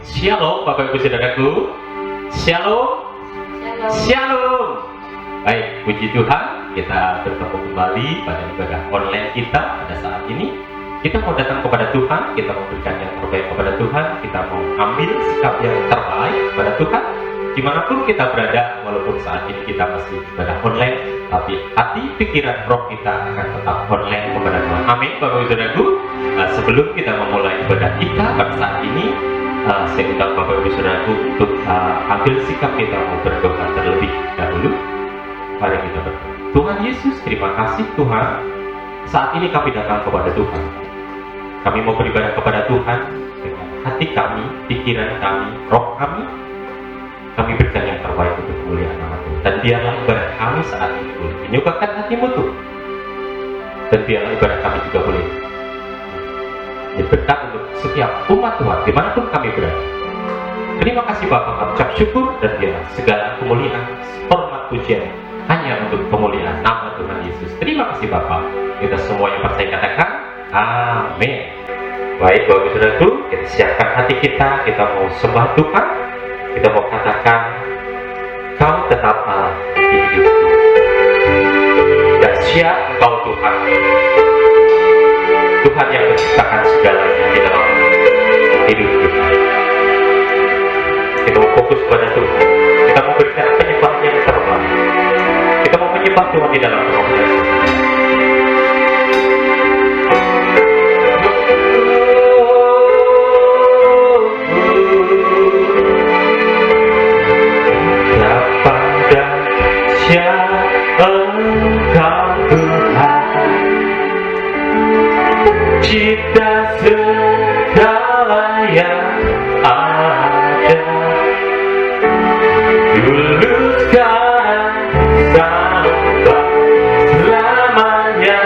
Shalom Bapak Ibu Saudaraku. Shalom. Shalom. Baik, puji Tuhan, kita bertemu kembali pada ibadah online kita pada saat ini. Kita mau datang kepada Tuhan, kita mau berikan yang terbaik kepada Tuhan, kita mau ambil sikap yang terbaik kepada Tuhan. Dimanapun kita berada, walaupun saat ini kita masih ibadah online, tapi hati, pikiran, roh kita akan tetap online kepada Tuhan. Amin, Bapak Ibu Saudaraku. Sebelum kita memulai ibadah kita pada saat ini, saya undang Bapak Ibu Saudaraku untuk ambil sikap, kita mau berdoa terlebih dahulu. Mari kita berdoa. Tuhan Yesus, terima kasih Tuhan. Saat ini kami datang kepada Tuhan. Kami mau beribadah kepada Tuhan dengan hati kami, pikiran kami, roh kami. Kami berikan yang terbaik untuk kemuliaan nama Tuhan. Dan biarlah ibadah kami saat ini boleh menyukakan hatimu Tuhan. Dan biarlah ibadah kami juga boleh berkat untuk setiap umat Tuhan dimanapun kami berada. Terima kasih Bapak, kami ucap syukur dan biarlah segala kemuliaan, hormat, pujian hanya untuk kemuliaan nama Tuhan Yesus. Terima kasih Bapak. Kita semua yang percaya katakan amin. Baik Bapak Ibu Saudaraku, kita siapkan hati kita mau sembah Tuhan. Kita mau katakan, Kau tetap Allah di hidupku. Dahsyat Engkau Tuhan, Tuhan yang menciptakan segalanya di dalam hidup kita. Kita mau fokus pada Tuhan. Kita mau berikan penyembahan yang terbaik. Kita mau menyembah Tuhan di dalam roh dan Engkau Tuhan, cipta segala yang ada, dulu sekarang sampai selamanya.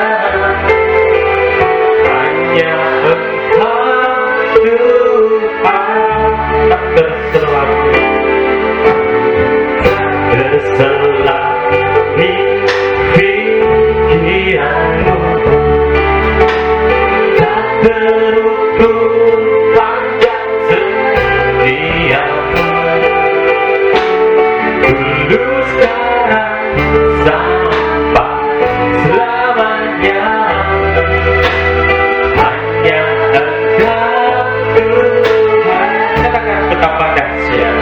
Hanya Engkau Tuhan, tak terselami, tak terselami pikiranmu, tak terukur panjang setiamu, dulu sekarang sampai selamanya. Hanya Engkau Tuhan. Katakan betapa dahsyat,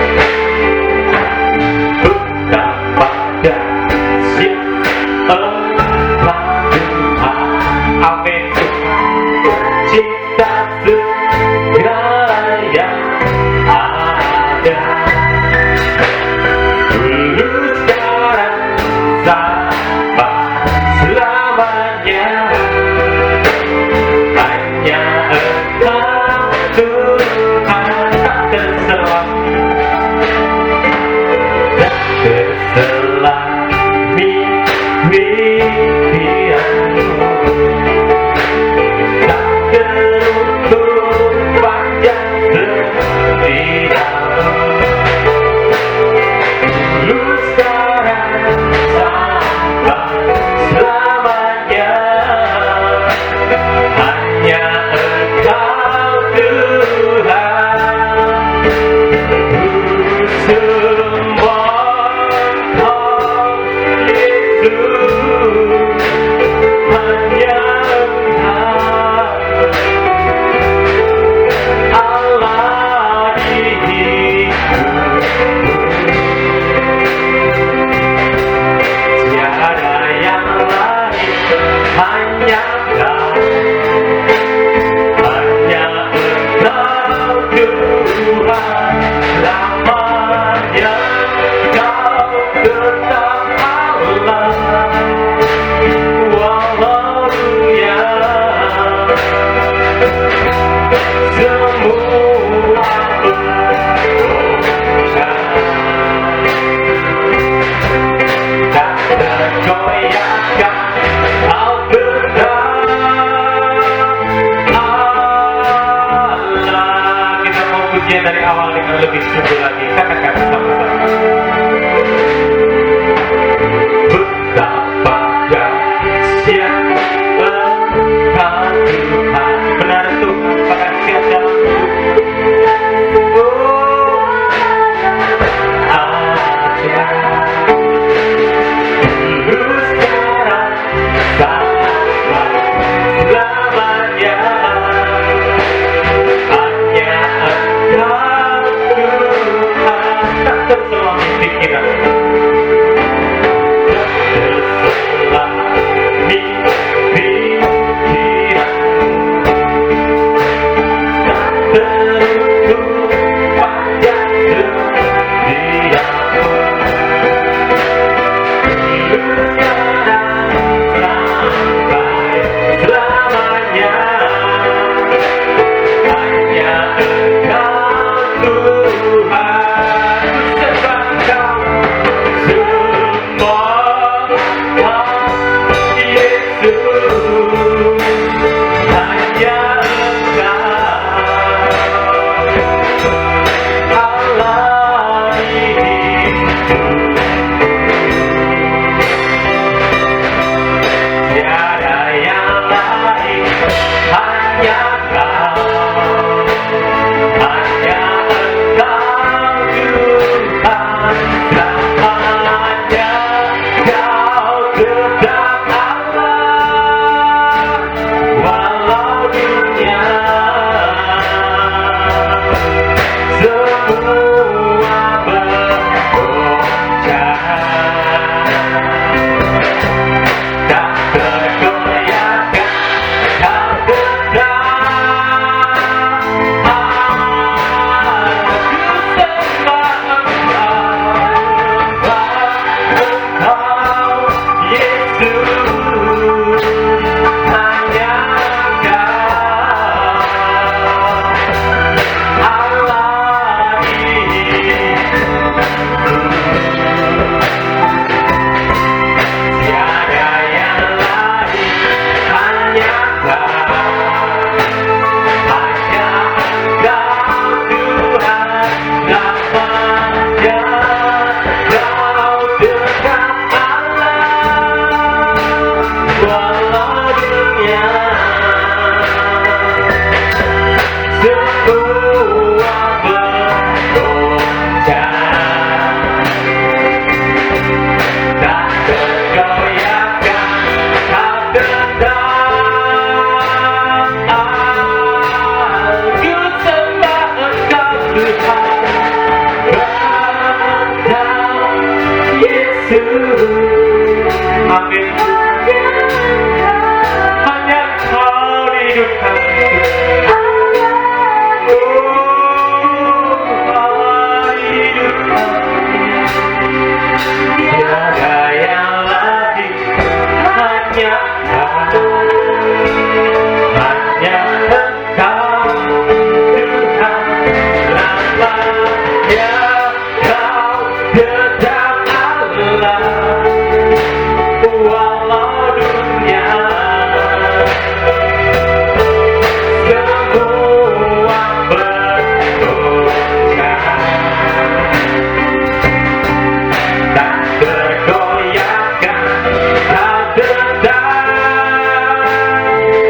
betapa dahsyat Engkau Tuhan. Amin. Cipta segala yang ada, dulu sekarang sampai selamanya. Hanya Engkau Tuhan, tak terselami, tak terselami pikiranmu, tak terukur panjang setiamu, dulu sekarang sampai selamanya. Hanya Engkau Tuhan. Semua Engkau Yesus, hanya Engkau Allah di hidupku. Tiada yang lain, hanya Engkau, hanya Engkau Tuhan. Lamanya Kau tetap Allah. Haleluya. Semua tak tergoyahkan, Kau tetap Allah. Kita mau pujian dari awal dengan lebih sungguh lagi. Katakan sama-sama. Betapa dahsyat Engkau Tuhan. Benar Tuhan, pada siap dalam hidup. Oh, Amin. Hanya Kau di hidup kami. Allah di hidup kami. Tiada yang lain, hanya Kau. Hanya Engkau Tuhan, lamanya Kau tetap Allah. Walau dunia semua bergoncang, tak tergoyahkan, tak tetap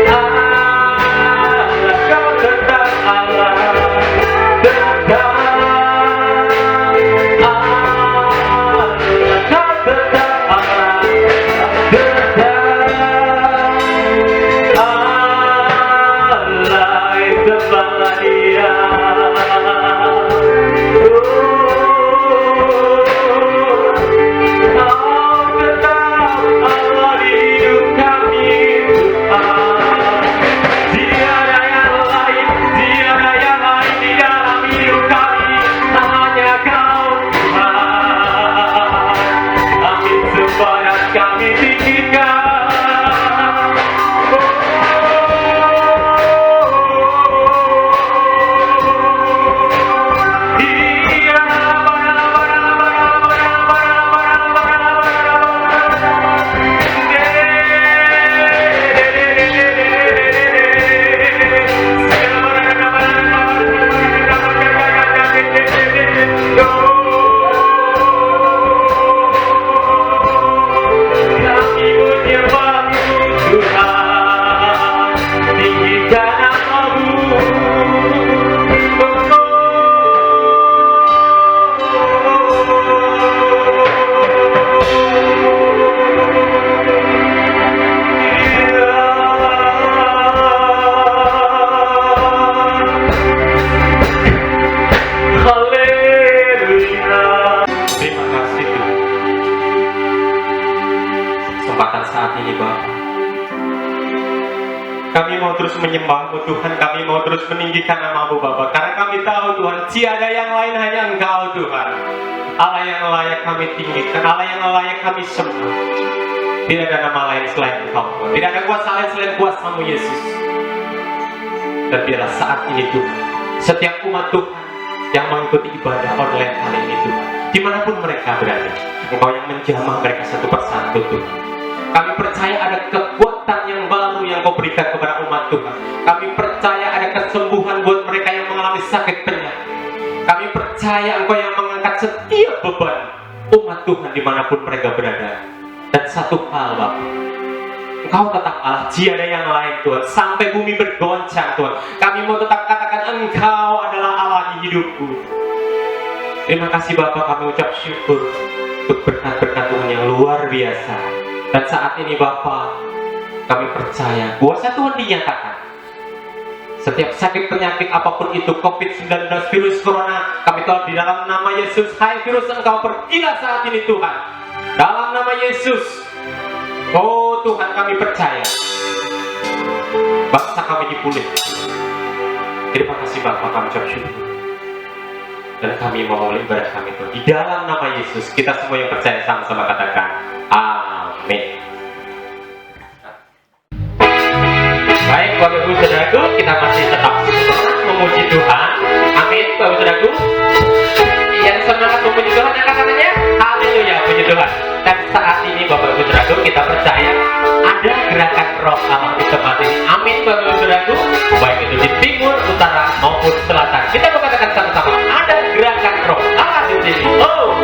Allah. Kau tetap Allah, tetap Allah. Kau tetap Allah. Kami tinggikan. Kami mau terus menyembah-Mu Tuhan, kami mau terus meninggikan nama-Mu Bapa, karena kami tahu Tuhan, tiada yang lain hanya Engkau Tuhan, Allah yang layak kami tinggikan, Allah yang layak kami sembah. Tidak ada nama lain selain Engkau Tuhan, tidak ada kuasa lain selain kuasa-Mu Yesus. Dan biarlah saat ini Tuhan, setiap umat Tuhan yang mengikuti ibadah online kali ini Tuhan, dimanapun mereka berada, Engkau yang menjamah mereka satu persatu Tuhan. Kami percaya ada kekuatan yang baru yang Kau berikan kepada umat Tuhan. Kami percaya ada kesembuhan buat mereka yang mengalami sakit penyakit. Kami percaya Engkau yang mengangkat setiap beban umat Tuhan dimanapun mereka berada. Dan satu hal Bapak, Engkau tetap Allah, tiada yang lain Tuhan. Sampai bumi bergoncang Tuhan, kami mau tetap katakan Engkau adalah Allah di hidupku. Terima kasih Bapak, kami ucap syukur untuk berkat-berkat Tuhan yang luar biasa. Dan saat ini Bapa, kami percaya kuasa Tuhan dinyatakan. Setiap sakit penyakit apapun itu, COVID-19, virus corona, kami tahu di dalam nama Yesus, hai virus Engkau pergilah saat ini Tuhan. Dalam nama Yesus. Oh Tuhan, kami percaya bangsa kami dipulihkan. Terima kasih Bapa, kami ucap syukur. Dan kami mau memulai ibadah kami Tuhan. Di dalam nama Yesus, kita semua yang percaya sama-sama katakan amin. Baik Bapak Ibu Saudaraku, kita masih tetap memuji Tuhan. Amin Bapak Ibu Saudaraku. Yang semangat memuji Tuhan, angkat tangannya. Haleluya, puji Tuhan. Dan saat ini Bapak Ibu Saudaraku, kita percaya ada gerakan roh Allah di tempat ini. Amin Bapak Ibu Saudaraku. Baik itu di timur, utara maupun selatan. Kita katakan sama-sama, ada gerakan roh Allah di sini. Oh.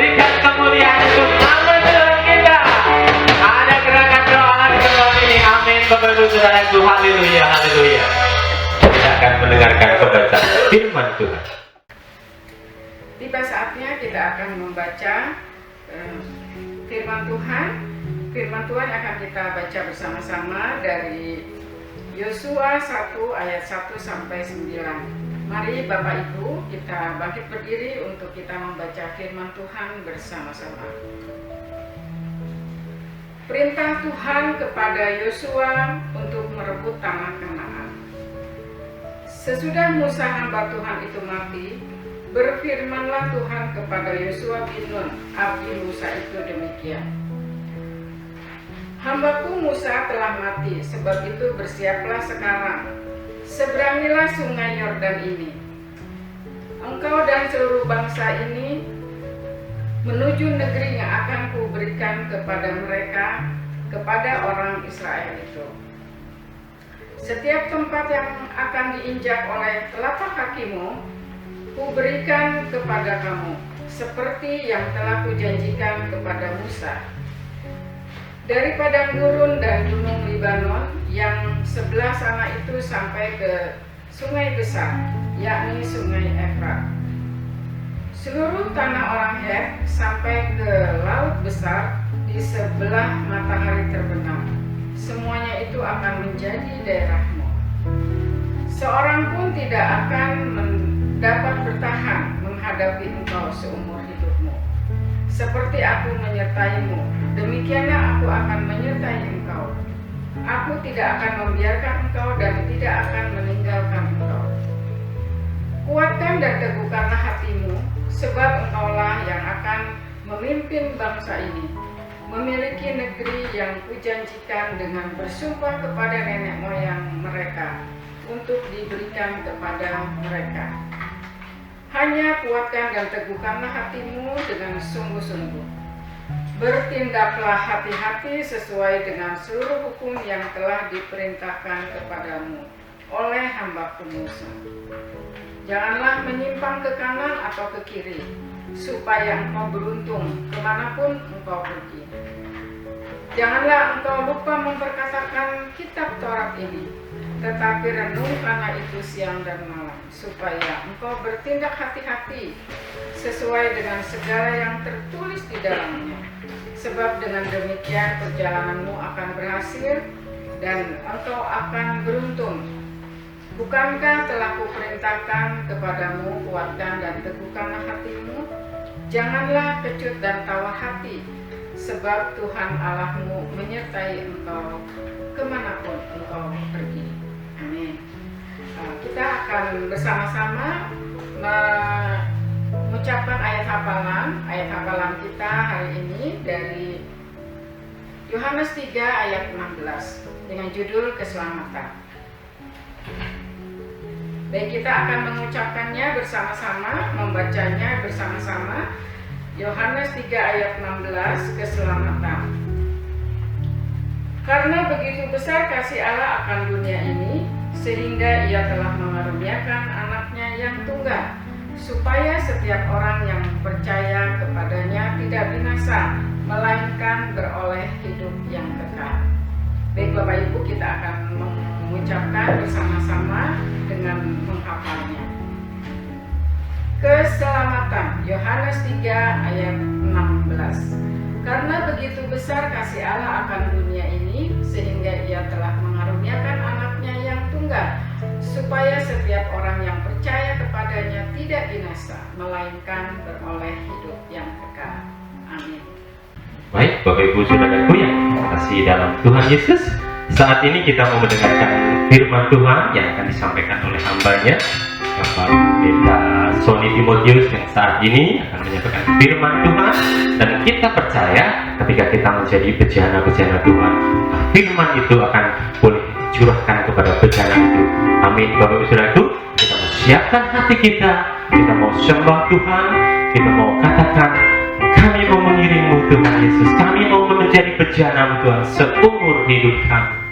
Berikan kemuliaan untuk nama Tuhan kita. Ada gerakan doa di tempat ini. Amin. Bapak Ibu Saudaraku, haleluya, haleluya. Kita akan mendengarkan pembacaan firman Tuhan. Tiba saatnya kita akan membaca firman Tuhan. Firman Tuhan akan kita baca bersama-sama dari Yosua 1 ayat 1 sampai 9. Mari Bapak Ibu kita bangkit berdiri untuk kita membaca firman Tuhan bersama-sama. Perintah Tuhan kepada Yosua untuk merebut tanah Kanaan. Sesudah Musa hamba Tuhan itu mati, berfirmanlah Tuhan kepada Yosua bin Nun, abdi Musa itu demikian. Hambaku Musa telah mati, sebab itu bersiaplah sekarang. Seberangilah sungai Yordan ini. Engkau dan seluruh bangsa ini menuju negeri yang akan kuberikan kepada mereka, kepada orang Israel itu. Setiap tempat yang akan diinjak oleh telapak kakimu, kuberikan kepada kamu, seperti yang telah kujanjikan kepada Musa. Dari padang gurun dan gunung Libanon yang sebelah sana itu sampai ke sungai besar, yakni sungai Efrat. Seluruh tanah orang Het sampai ke laut besar di sebelah matahari terbenam. Semuanya itu akan menjadi daerahmu. Seorang pun tidak akan dapat bertahan menghadapi engkau seumur hidupmu. Seperti aku menyertaimu, demikianlah aku akan menyertai engkau. Aku tidak akan membiarkan engkau dan tidak akan meninggalkan engkau. Kuatkan dan teguhkanlah hatimu, sebab engkaulah yang akan memimpin bangsa ini, memiliki negeri yang kujanjikan dengan bersumpah kepada nenek moyang mereka, untuk diberikan kepada mereka. Hanya kuatkan dan teguhkanlah hatimu dengan sungguh-sungguh. Bertindaklah hati-hati sesuai dengan seluruh hukum yang telah diperintahkan kepadamu oleh hambaku Musa. Janganlah menyimpang ke kanan atau ke kiri, supaya engkau beruntung kemanapun engkau pergi. Janganlah engkau lupa memperkatakan kitab Taurat ini, tetapi renungkanlah itu siang dan malam, supaya engkau bertindak hati-hati sesuai dengan segala yang tertulis di dalamnya. Sebab dengan demikian perjalananmu akan berhasil dan engkau akan beruntung. Bukankah telah kuperintahkan kepadamu, kuatkan dan teguhkanlah hatimu? Janganlah kecut dan tawar hati, sebab Tuhan Allahmu menyertai engkau kemanapun engkau pergi. Amin. Kita akan bersama-sama mengucapkan ayat hafalan kita hari ini dari Yohanes 3 ayat 16 dengan judul keselamatan. Baik, kita akan mengucapkannya bersama-sama, membacanya bersama-sama. Yohanes 3 ayat 16, keselamatan. Karena begitu besar kasih Allah akan dunia ini, sehingga ia telah mengaruniakan anaknya yang tunggal, supaya setiap orang yang percaya kepadanya tidak binasa, melainkan beroleh hidup yang kekal. Baik Bapak Ibu, kita akan mengucapkan bersama-sama dengan menghafalnya. Keselamatan, Yohanes 3 ayat 16. Karena begitu besar kasih Allah akan dunia ini, sehingga ia telah mengaruniakan anaknya yang tunggal, supaya setiap orang yang percaya kepadanya tidak binasa, melainkan beroleh hidup yang kekal. Amin. Baik, Bapak Ibu Saudaraku yang terkasih dalam Tuhan Yesus, saat ini kita mau mendengarkan firman Tuhan yang akan disampaikan oleh hambanya, Bapak Pendeta Sony Timotius, yang saat ini akan menyampaikan firman Tuhan. Dan kita percaya ketika kita menjadi bejana-bejana Tuhan, firman itu akan boleh dicurahkan kepada bejana itu. Amin. Bapak Ibu Saudaraku, kita mau siapkan hati kita mau sembah Tuhan, kita mau katakan, kami mau mengiringmu Tuhan Yesus, kami mau menjadi bejana Tuhan seumur hidup kami.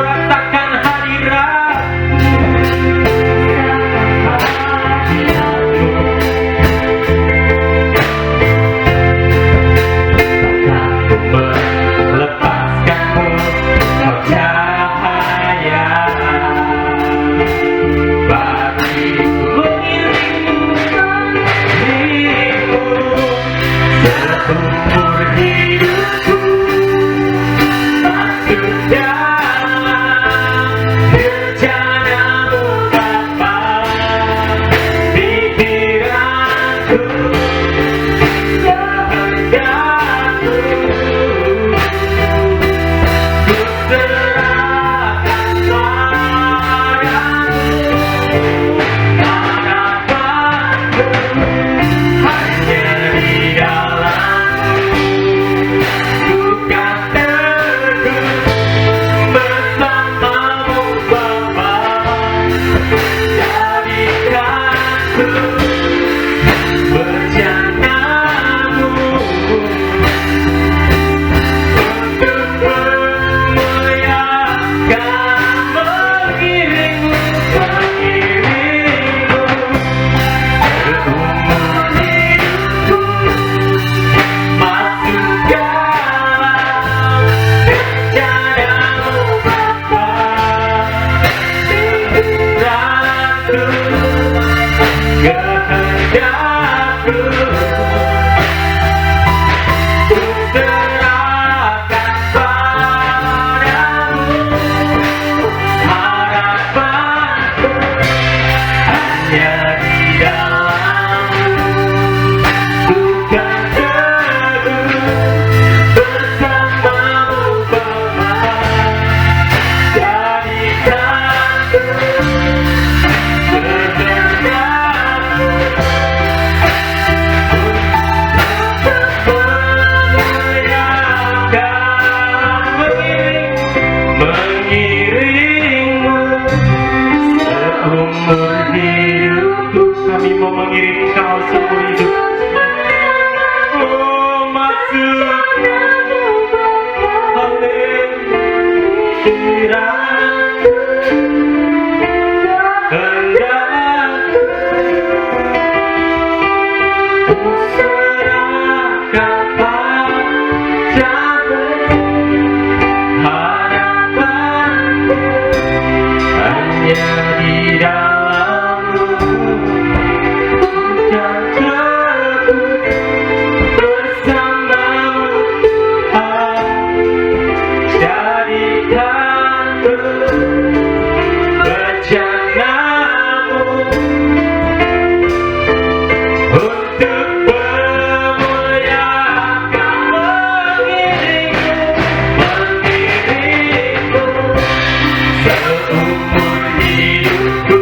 rasakan hadiratmu, takkanku melepaskanmu, kau cahaya bagiku, mengiringmu seumur hidupku. Masuk dalam rencanamu Bapa, pikiranku, kehendakku, ku serahkan padamu. Harapanku hanya di dalam-Mu, ku kan teguh bersama-Mu Bapa. Jadikanku bencanamu untuk memuliakan, mengiringmu, seumur hidupku. Masuk dalam rencanamu Bapa, pikiranku, kehendakku, ku serahkan padamu. Harapanku hanya di dalam-Mu, ku kan teguh bersama-Mu Bapa. Jadikanku kehendakmu untuk memuliakan, mengiringmu seumur hidupku. Kami mau mengiring Engkau seumur hidup. Oh, masuk pikiranku, kehendakku, ku serahkan padamu. Harapanku hanya di dalam-Mu, ku kan teguh bersama-Mu Tuhan. Jadikanku bencanamu untuk memuliakan, mengiringmu seumur hidupku.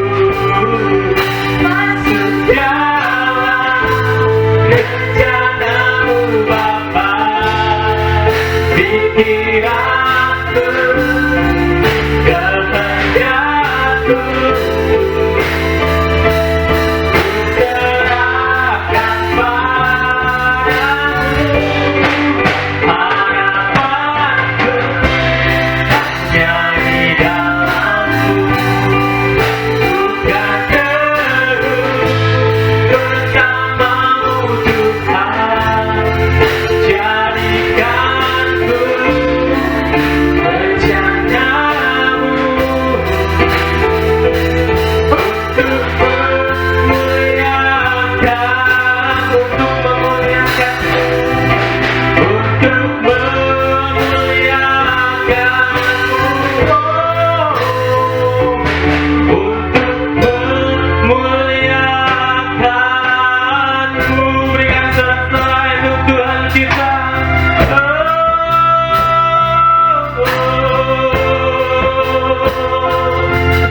Masuk dalam rencanamu Bapa, pikiranku, kehendakku, ku serahkan padamu. Harapanku hanya di dalam-Mu, ku kan teguh bersama-Mu Tuhan. Jadikanku bencanamu untuk memuliakan, untuk memuliakan, untuk memuliakan-Mu, untuk memuliakan-Mu. Berikan sorak-sorai untuk Tuhan kita.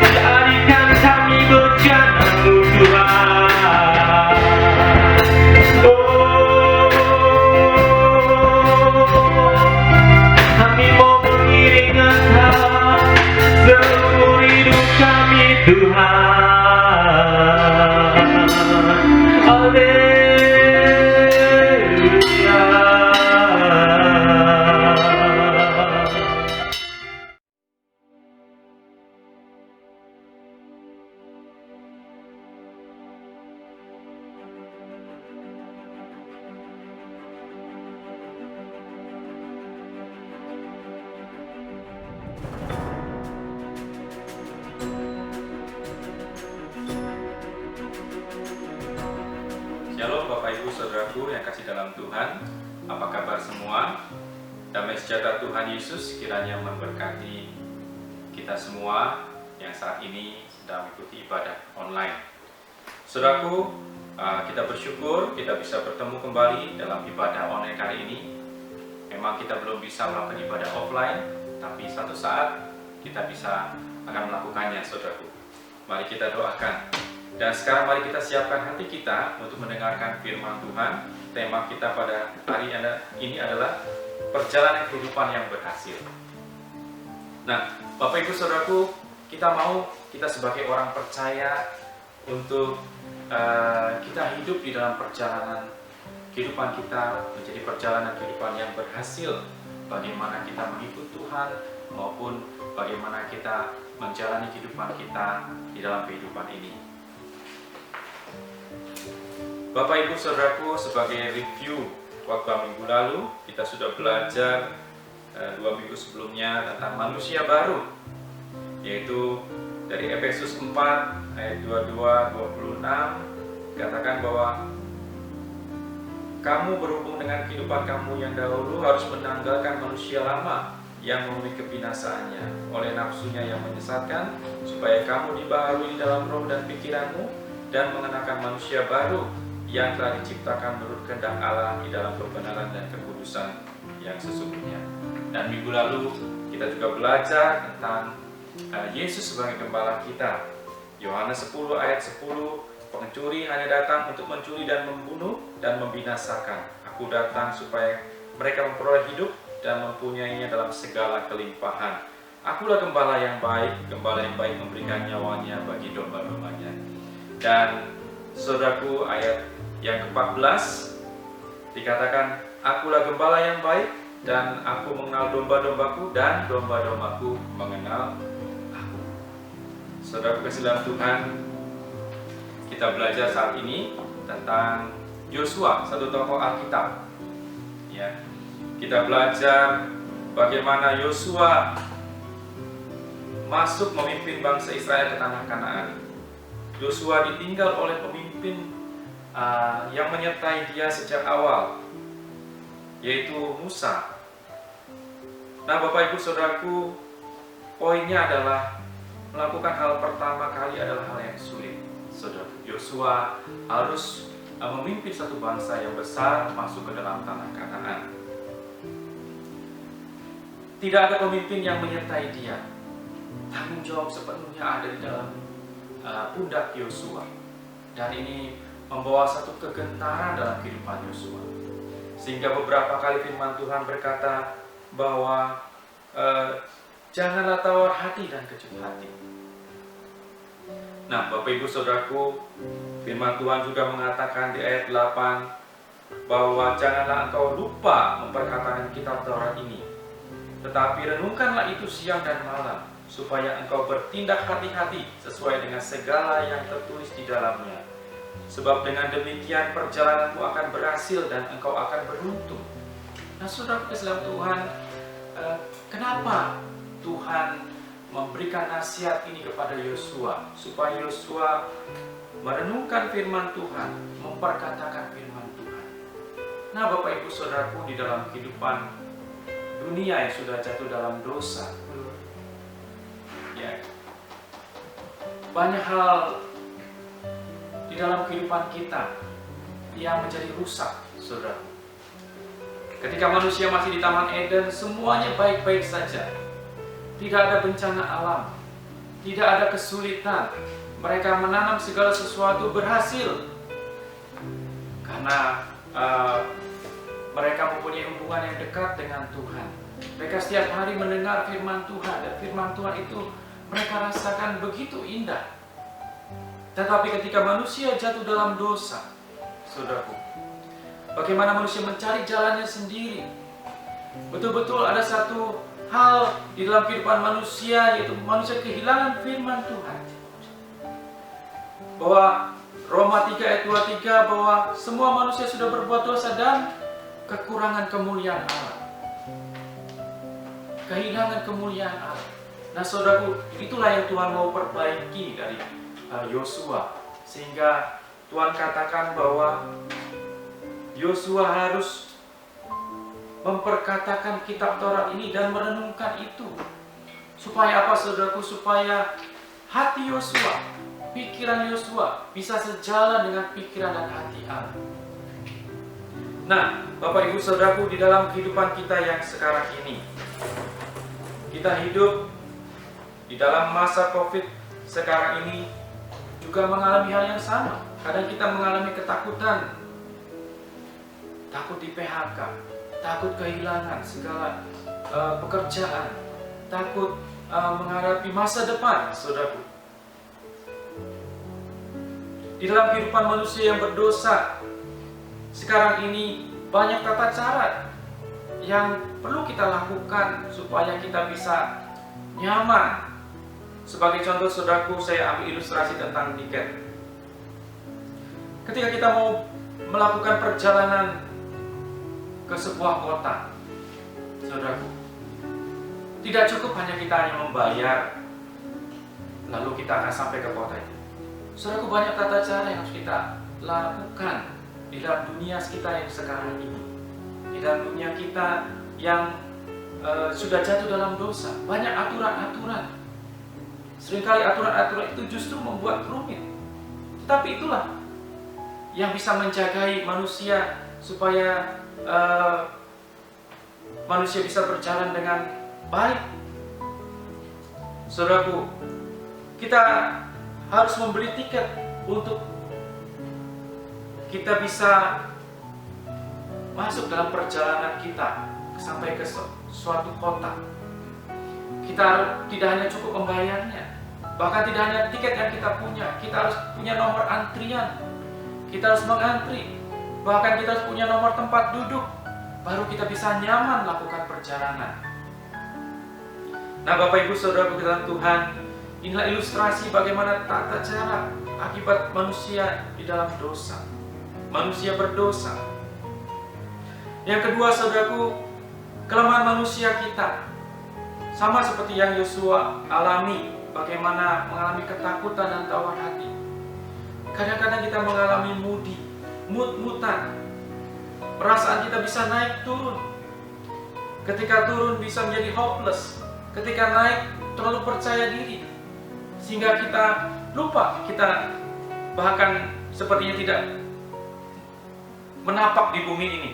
Jadikan kami bencana-Mu Tuhan. Kami mau mengiring Engkau seumur hidup kami Tuhan. Haleluya. Ibu Saudaraku yang kasih dalam Tuhan, apa kabar semua? Damai sejahtera Tuhan Yesus kiranya memberkati kita semua yang saat ini sedang mengikuti ibadah online. Saudaraku, kita bersyukur kita bisa bertemu kembali dalam ibadah online kali ini. Memang kita belum bisa melakukan ibadah offline, tapi suatu saat kita akan melakukannya, saudaraku. Mari kita doakan. Dan sekarang mari kita siapkan hati kita untuk mendengarkan firman Tuhan. Tema kita pada hari ini adalah perjalanan kehidupan yang berhasil. Nah, Bapak Ibu Saudaraku, kita sebagai orang percaya untuk kita hidup di dalam perjalanan kehidupan kita menjadi perjalanan kehidupan yang berhasil. Bagaimana kita mengikut Tuhan maupun bagaimana kita menjalani kehidupan kita di dalam kehidupan ini. Bapak Ibu Saudaraku, sebagai review waktu minggu lalu kita sudah belajar 2 minggu sebelumnya tentang manusia baru, yaitu dari Efesus 4 ayat 22-26 dikatakan bahwa kamu berhubung dengan kehidupan kamu yang dahulu harus menanggalkan manusia lama yang memenuhi kebinasaannya oleh nafsunya yang menyesatkan, supaya kamu dibaharui dalam roh dan pikiranmu dan mengenakan manusia baru yang telah diciptakan menurut kehendak Allah di dalam kebenaran dan kekudusan yang sesungguhnya. Dan minggu lalu kita juga belajar tentang Yesus sebagai gembala kita. Yohanes 10 ayat 10, pencuri hanya datang untuk mencuri dan membunuh dan membinasakan. Aku datang supaya mereka memperoleh hidup dan mempunyainya dalam segala kelimpahan. Akulah gembala yang baik memberikan nyawanya bagi domba-dombanya. Dan saudaraku, ayat yang ke-14 dikatakan, akulah gembala yang baik dan aku mengenal domba-dombaku dan domba-dombaku mengenal aku. Saudaraku kasih dalam Tuhan, kita belajar saat ini tentang Yosua, satu tokoh Alkitab. Ya, kita belajar bagaimana Yosua masuk memimpin bangsa Israel ke tanah Kanaan. Yosua ditinggal oleh pemimpin yang menyertai dia sejak awal, yaitu Musa. Nah, Bapak Ibu Saudaraku, poinnya adalah melakukan hal pertama kali adalah hal yang sulit. Saudara, Yosua harus memimpin satu bangsa yang besar masuk ke dalam tanah Kanaan. Tidak ada pemimpin yang menyertai dia. Tanggung jawab sepenuhnya ada di dalam pundak Yosua. Dan ini membawa satu kegentaran dalam kehidupan Yosua. Sehingga beberapa kali firman Tuhan berkata bahwa janganlah tawar hati dan kecut hati. Nah, Bapak Ibu Saudaraku, firman Tuhan juga mengatakan di ayat 8 bahwa janganlah engkau lupa memperkatakan kitab Taurat ini, tetapi renungkanlah itu siang dan malam, supaya engkau bertindak hati-hati sesuai dengan segala yang tertulis di dalamnya. Sebab dengan demikian perjalananmu akan berhasil dan engkau akan beruntung. Nah, saudara dalam Tuhan, kenapa Tuhan memberikan nasihat ini kepada Yosua? Supaya Yosua merenungkan firman Tuhan, memperkatakan firman Tuhan. Nah, Bapak Ibu Saudaraku, di dalam kehidupan dunia yang sudah jatuh dalam dosa, ya, banyak hal di dalam kehidupan kita yang menjadi rusak, saudara. Ketika manusia masih di Taman Eden, semuanya baik-baik saja. Tidak ada bencana alam, tidak ada kesulitan. Mereka menanam segala sesuatu berhasil karena mereka mempunyai hubungan yang dekat dengan Tuhan. Mereka setiap hari mendengar firman Tuhan, dan firman Tuhan itu mereka rasakan begitu indah. Tetapi ketika manusia jatuh dalam dosa, saudaraku, bagaimana manusia mencari jalannya sendiri? Betul-betul ada satu hal di dalam kehidupan manusia, yaitu manusia kehilangan firman Tuhan. Bahwa Roma 3 ayat 23 bahwa semua manusia sudah berbuat dosa dan kekurangan kemuliaan Allah. Kehilangan kemuliaan Allah. Nah, saudaraku, itulah yang Tuhan mau perbaiki dari Yosua, sehingga Tuhan katakan bahwa Yosua harus memperkatakan kitab Taurat ini dan merenungkan itu. Supaya apa, saudaraku? Supaya hati Yosua, pikiran Yosua bisa sejalan dengan pikiran dan hati Allah. Nah, Bapak Ibu Saudaraku, di dalam kehidupan kita yang sekarang ini, kita hidup di dalam masa COVID sekarang ini juga mengalami hal yang sama. Kadang kita mengalami ketakutan, takut di PHK, takut kehilangan segala pekerjaan, takut menghadapi masa depan, saudaraku. Di dalam kehidupan manusia yang berdosa sekarang ini, banyak tata cara yang perlu kita lakukan supaya kita bisa nyaman. Sebagai contoh, saudaraku, saya ambil ilustrasi tentang tiket. Ketika kita mau melakukan perjalanan ke sebuah kota, saudaraku, tidak cukup hanya kita membayar lalu kita akan sampai ke kota itu. Saudaraku, banyak tata cara yang harus kita lakukan di dalam dunia kita yang sekarang ini, di dalam dunia kita yang sudah jatuh dalam dosa. Banyak aturan-aturan. Seringkali aturan-aturan itu justru membuat rumit. Tetapi itulah yang bisa menjagai manusia supaya manusia bisa berjalan dengan baik. Saudaraku, kita harus membeli tiket untuk kita bisa masuk dalam perjalanan kita sampai ke suatu kota. Kita tidak hanya cukup membayarnya, bahkan tidak hanya tiket yang kita harus punya nomor antrian. Kita harus mengantri, bahkan kita harus punya nomor tempat duduk, baru kita bisa nyaman melakukan perjalanan. Nah, Bapak Ibu Saudaraku dalam Tuhan, inilah ilustrasi bagaimana tata cara akibat manusia di dalam dosa. Manusia berdosa. Yang kedua, saudaraku, kelemahan manusia kita sama seperti yang Yosua alami, bagaimana mengalami ketakutan dan tawar hati. Kadang-kadang kita mengalami mut-mutan. Perasaan kita bisa naik turun. Ketika turun bisa menjadi hopeless. Ketika naik terlalu percaya diri, sehingga kita lupa, kita bahkan sepertinya tidak menapak di bumi ini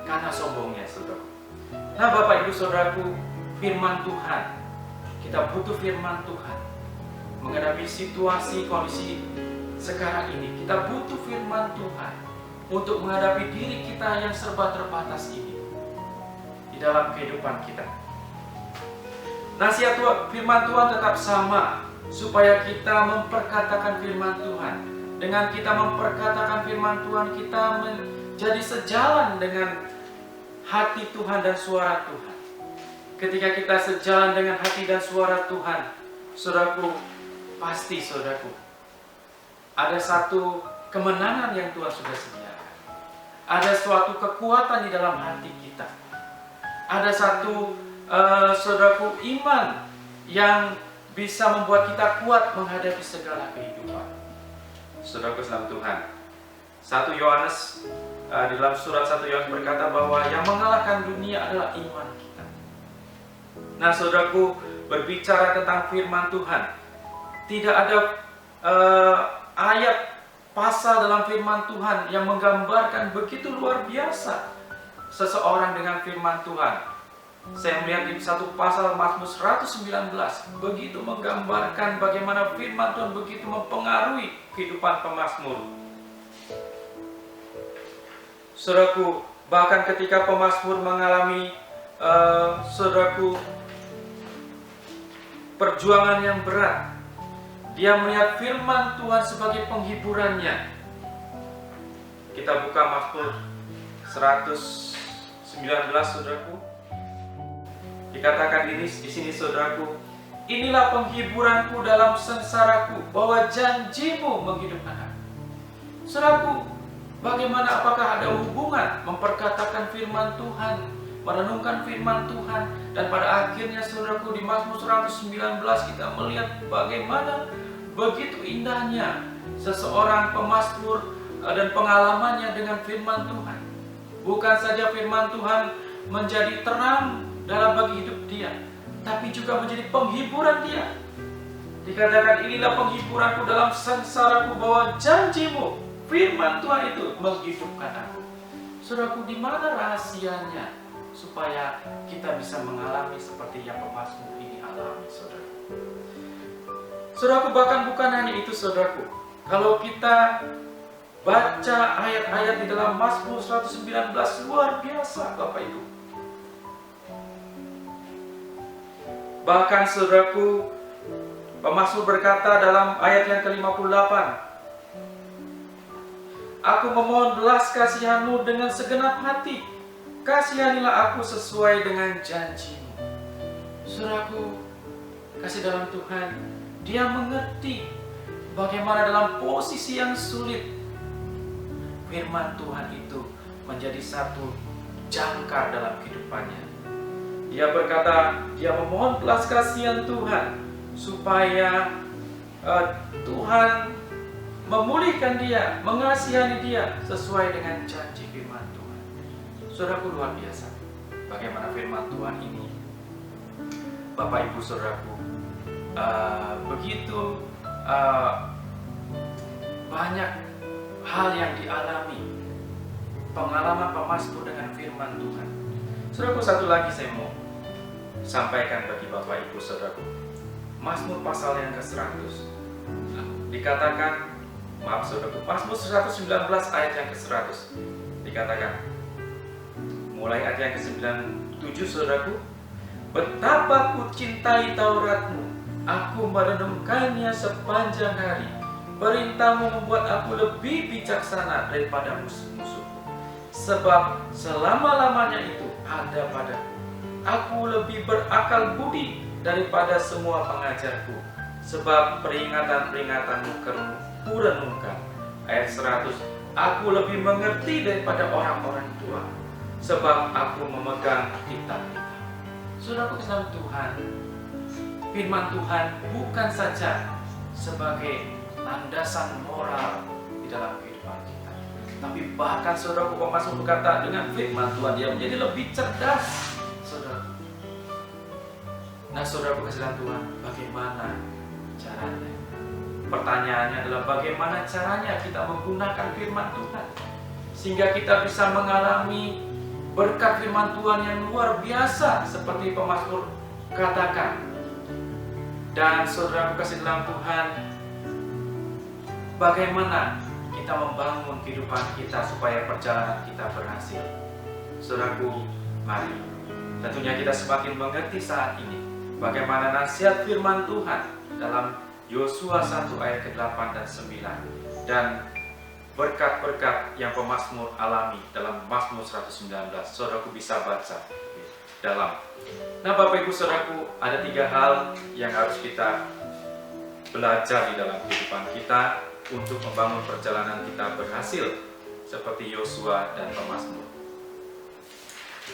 karena sombongnya, saudara. Nah, Bapak Ibu Saudaraku, firman Tuhan, kita butuh firman Tuhan menghadapi situasi kondisi sekarang ini. Kita butuh firman Tuhan untuk menghadapi diri kita yang serba terbatas ini di dalam kehidupan kita. Nasihat firman Tuhan tetap sama, supaya kita memperkatakan firman Tuhan. Dengan kita memperkatakan firman Tuhan, kita menjadi sejalan dengan hati Tuhan dan suara Tuhan. Ketika kita sejalan dengan hati dan suara Tuhan, saudaraku, pasti saudaraku, ada satu kemenangan yang Tuhan sudah sediakan. Ada suatu kekuatan di dalam hati kita. Ada satu saudaraku, iman yang bisa membuat kita kuat menghadapi segala kehidupan. Saudaraku dalam Tuhan, 1 Yohanes di dalam surat 1 Yohanes berkata bahwa yang mengalahkan dunia adalah iman kita. Nah, saudaraku, berbicara tentang firman Tuhan, tidak ada ayat pasal dalam firman Tuhan yang menggambarkan begitu luar biasa seseorang dengan firman Tuhan. Saya melihat di satu pasal Mazmur 119 begitu menggambarkan bagaimana firman Tuhan begitu mempengaruhi kehidupan pemazmur. Saudaraku, bahkan ketika pemazmur mengalami saudaraku, perjuangan yang berat, dia melihat firman Tuhan sebagai penghiburannya. Kita buka Mazmur 119, saudaraku. Dikatakan di sini, saudaraku, inilah penghiburanku dalam sengsaraku, bahwa janjimu menghidupkan aku. Saudaraku, bagaimana, apakah ada hubungan memperkatakan firman Tuhan, merenungkan firman Tuhan, dan pada akhirnya, saudaraku, di Mazmur 119 kita melihat bagaimana begitu indahnya seseorang pemazmur dan pengalamannya dengan firman Tuhan. Bukan saja firman Tuhan menjadi terang dalam bagi hidup dia, tapi juga menjadi penghiburan dia. Dikatakan, inilah penghiburanku dalam sengsaraku, bahwa janjimu, firman Tuhan itu menghidupkan aku. Saudaraku, di mana rahasianya supaya kita bisa mengalami seperti yang pemazmur ini alami, saudaraku? Saudaraku, bahkan bukan hanya itu, saudaraku. Kalau kita baca ayat-ayat di dalam Mazmur 119, luar biasa, Bapak Ibu. Bahkan, saudaraku, pemazmur berkata dalam ayat yang ke-58, aku memohon belas kasihan-Mu dengan segenap hati, kasihanilah aku sesuai dengan janji-Mu. Saudaraku, kasih dalam Tuhan, dia mengerti bagaimana dalam posisi yang sulit firman Tuhan itu menjadi satu jangkar dalam kehidupannya. Dia berkata, dia memohon belas kasihan Tuhan supaya Tuhan memulihkan dia, mengasihani dia sesuai dengan janji firman Tuhan. Saudaraku, luar biasa bagaimana firman Tuhan ini, Bapak Ibu Saudaraku, begitu banyak hal yang dialami, pengalaman pemazmur dengan firman Tuhan. Saudaraku, satu lagi saya mau sampaikan bagi Bapak Ibu Saudaraku. Mazmur pasal yang ke-100 dikatakan, maaf saudaraku, Mazmur 119 ayat yang ke-100 dikatakan, mulai ayat yang ke-97, saudaraku, betapa ku cintai Taurat-Mu, aku merenungkannya sepanjang hari. Perintah-Mu membuat aku lebih bijaksana daripada musuh-musuhku, sebab selama-lamanya itu ada padaku. Aku lebih berakal budi daripada semua pengajarku, sebab peringatan-peringatan-Mu kurenungkan. Ayat 100, aku lebih mengerti daripada orang-orang tua, sebab aku memegang kitab-kitab. Saudaraku dalam Tuhan, firman Tuhan bukan saja sebagai landasan moral di dalam kehidupan kita, tapi bahkan saudaraku, pemazmur berkata dengan firman Tuhan dia menjadi lebih cerdas, saudaraku. Nah, saudaraku kasih dalam Tuhan, bagaimana caranya? Pertanyaannya adalah bagaimana caranya kita menggunakan firman Tuhan sehingga kita bisa mengalami berkat firman Tuhan yang luar biasa seperti pemazmur katakan. Dan saudaraku kasih dalam Tuhan, bagaimana kita membangun kehidupan kita supaya perjalanan kita berhasil? Saudaraku, mari tentunya kita semakin mengerti saat ini bagaimana nasihat firman Tuhan dalam Yosua 1 ayat ke-8 dan 9, dan berkat-berkat yang pemazmur alami dalam Mazmur 119. Saudaraku bisa baca dalam. Nah, Bapak Ibu Saudaraku, ada 3 hal yang harus kita belajar di dalam kehidupan kita untuk membangun perjalanan kita berhasil seperti Yosua dan pemazmur.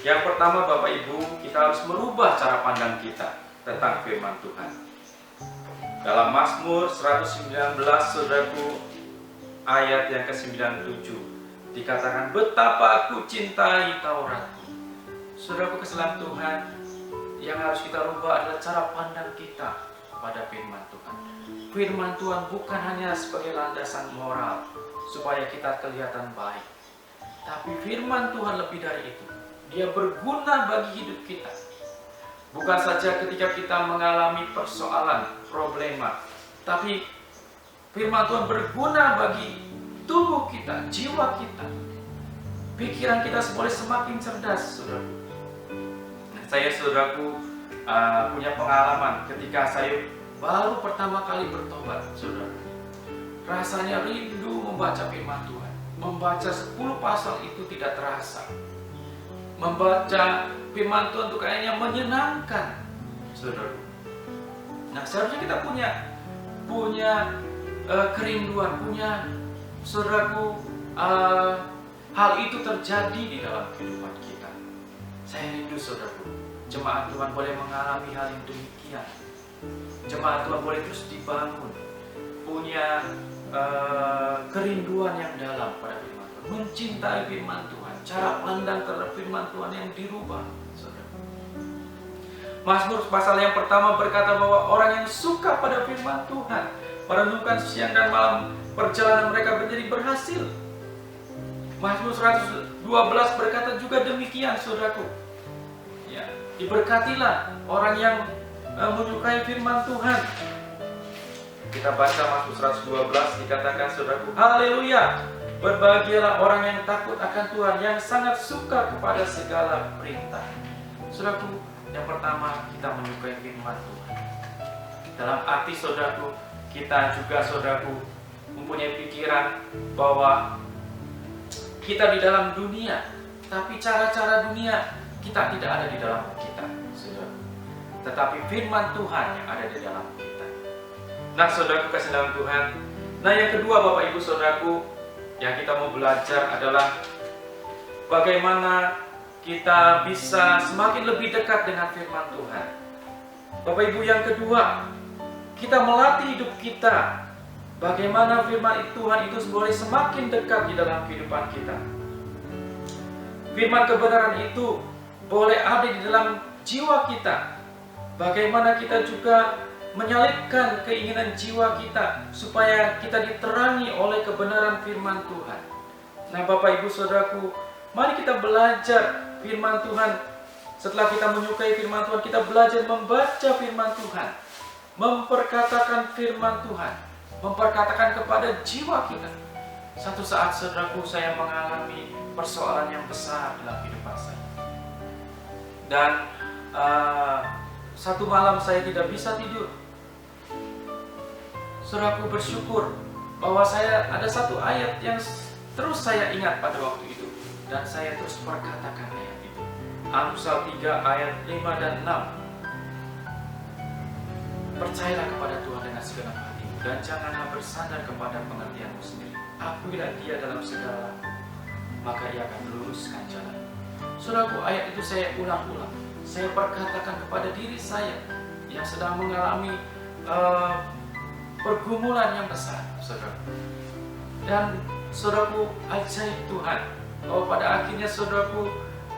Yang pertama, Bapak Ibu, kita harus merubah cara pandang kita tentang firman Tuhan. Dalam Mazmur 119, saudaraku, ayat yang ke-97 dikatakan, betapa aku cintai Taurat-Mu. Saudaraku kesalahan Tuhan, yang harus kita rubah adalah cara pandang kita pada firman Tuhan. Firman Tuhan bukan hanya sebagai landasan moral supaya kita kelihatan baik, tapi firman Tuhan lebih dari itu. Dia berguna bagi hidup kita. Bukan saja ketika kita mengalami persoalan, problema, tapi firman Tuhan berguna bagi tubuh kita, jiwa kita. Pikiran kita boleh semakin cerdas, saudaraku. Saya, saudaraku, punya pengalaman ketika saya baru pertama kali bertobat, saudara. Rasanya rindu membaca firman Tuhan. Membaca 10 pasal itu tidak terasa. Membaca firman Tuhan itu kayaknya menyenangkan, saudara. Nah, seharusnya kita punya kerinduan, punya, saudaraku, hal itu terjadi di dalam kehidupan kita. Saya rindu, saudaraku, jemaat Tuhan boleh mengalami hal yang demikian. Jemaat Tuhan boleh terus dibangun, punya kerinduan yang dalam pada firman Tuhan, mencintai firman Tuhan, cara pandang terhadap firman Tuhan yang dirubah. Mazmur pasal yang pertama berkata bahwa orang yang suka pada firman Tuhan, merenungkan siang dan malam, perjalanan mereka menjadi berhasil. Mazmur 112 berkata juga demikian, saudaraku. Ya, diberkatilah orang yang menyukai firman Tuhan. Kita baca Mazmur 112, dikatakan, saudaraku, haleluya, berbahagialah orang yang takut akan Tuhan, yang sangat suka kepada segala perintah. Saudaraku, yang pertama, kita menyukai firman Tuhan. Dalam arti, saudaraku, kita juga, saudaraku, mempunyai pikiran bahwa kita di dalam dunia, tapi cara-cara dunia kita tidak ada di dalam kita, saudaraku. Tetapi firman Tuhan yang ada di dalam kita. Nah, saudaraku kasih dalam Tuhan. Nah, yang kedua, Bapak Ibu Saudaraku, yang kita mau belajar adalah bagaimana kita bisa semakin lebih dekat dengan firman Tuhan. Bapak Ibu, yang kedua, kita melatih hidup kita bagaimana firman Tuhan itu boleh semakin dekat di dalam kehidupan kita. Firman kebenaran itu boleh ada di dalam jiwa kita. Bagaimana kita juga menyalipkan keinginan jiwa kita supaya kita diterangi oleh kebenaran firman Tuhan. Nah, Bapak Ibu Saudaraku, mari kita belajar firman Tuhan. Setelah kita menyukai firman Tuhan, kita belajar membaca firman Tuhan, memperkatakan firman Tuhan, memperkatakan kepada jiwa kita. Satu saat, saudaraku, saya mengalami persoalan yang besar dalam kehidupan saya. Dan satu malam saya tidak bisa tidur. Saudaraku, bersyukur bahwa saya ada satu ayat yang terus saya ingat pada waktu itu, dan saya terus perkatakan ayat itu. Amsal 3 ayat 5 dan 6. Percayalah kepada Tuhan dengan segenap hatimu, dan janganlah bersandar kepada pengertianmu sendiri. Akuilah Dia dalam segala laku, maka Ia akan meluruskan jalan. Saudaraku, ayat itu saya ulang-ulang. Saya perkatakan kepada diri saya yang sedang mengalami pergumulan yang besar, saudaraku. Dan saudaraku, ajaib Tuhan, bahwa pada akhirnya, saudaraku,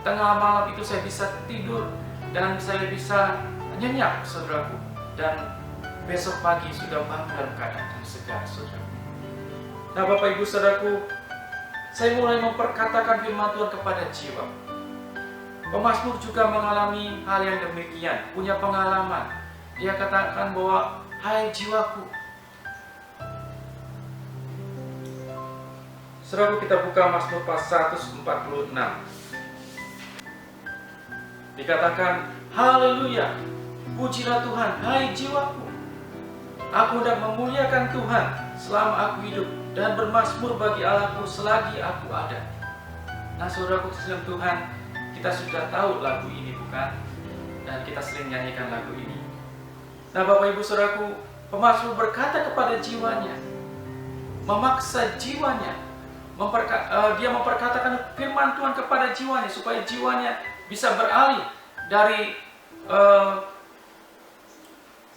tengah malam itu saya bisa tidur dan saya bisa nyenyak, saudaraku. Dan besok pagi sudah bangun dalam keadaan yang segar, saudaraku. Nah, Bapak Ibu Saudaraku, saya mulai memperkatakan firman Tuhan kepada jiwa. Pemazmur juga mengalami hal yang demikian, punya pengalaman. Dia katakan bahwa, hai jiwaku. Saudaraku, kita buka Mazmur pasal 146. Dikatakan, haleluya, pujilah Tuhan, hai jiwaku. Aku hendak memuliakan Tuhan selama aku hidup, dan bermazmur bagi Allahku selagi aku ada. Nah, saudaraku sekalian Tuhan, kita sudah tahu lagu ini, bukan? Dan kita sering nyanyikan lagu ini. Nah, Bapak Ibu Saudaraku, pemazmur berkata kepada jiwanya, memaksa jiwanya, dia memperkatakan firman Tuhan kepada jiwanya supaya jiwanya bisa beralih dari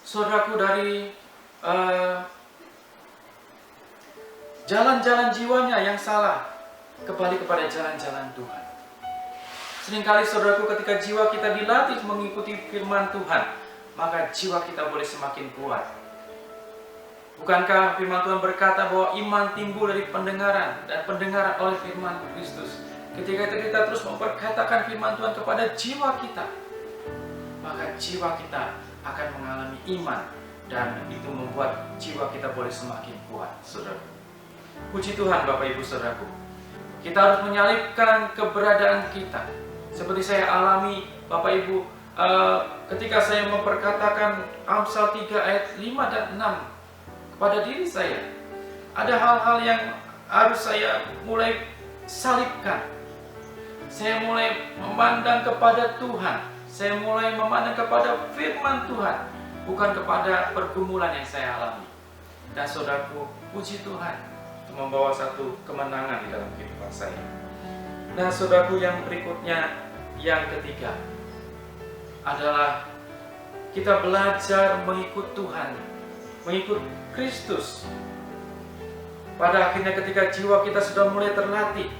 saudaraku, dari jalan-jalan jiwanya yang salah, kembali kepada jalan-jalan Tuhan. Seringkali, saudaraku, ketika jiwa kita dilatih mengikuti firman Tuhan, maka jiwa kita boleh semakin kuat. Bukankah firman Tuhan berkata bahwa iman timbul dari pendengaran, dan pendengaran oleh firman Kristus? Ketika kita terus memperkatakan firman Tuhan kepada jiwa kita, maka jiwa kita akan mengalami iman, dan itu membuat jiwa kita boleh semakin kuat, saudara. Puji Tuhan, Bapak Ibu Saudaraku. Kita harus menyalipkan keberadaan kita. Seperti saya alami, Bapak Ibu, ketika saya memperkatakan Amsal 3 ayat 5 dan 6 kepada diri saya, ada hal-hal yang harus saya mulai salibkan. Saya mulai memandang kepada Tuhan. Saya mulai memandang kepada firman Tuhan, bukan kepada pergumulan yang saya alami. Dan saudaraku, puji Tuhan, itu membawa satu kemenangan di dalam kehidupan saya. Nah, saudaraku, yang berikutnya, yang ketiga, adalah kita belajar mengikut Tuhan, mengikut Kristus. Pada akhirnya ketika jiwa kita sudah mulai terlatih,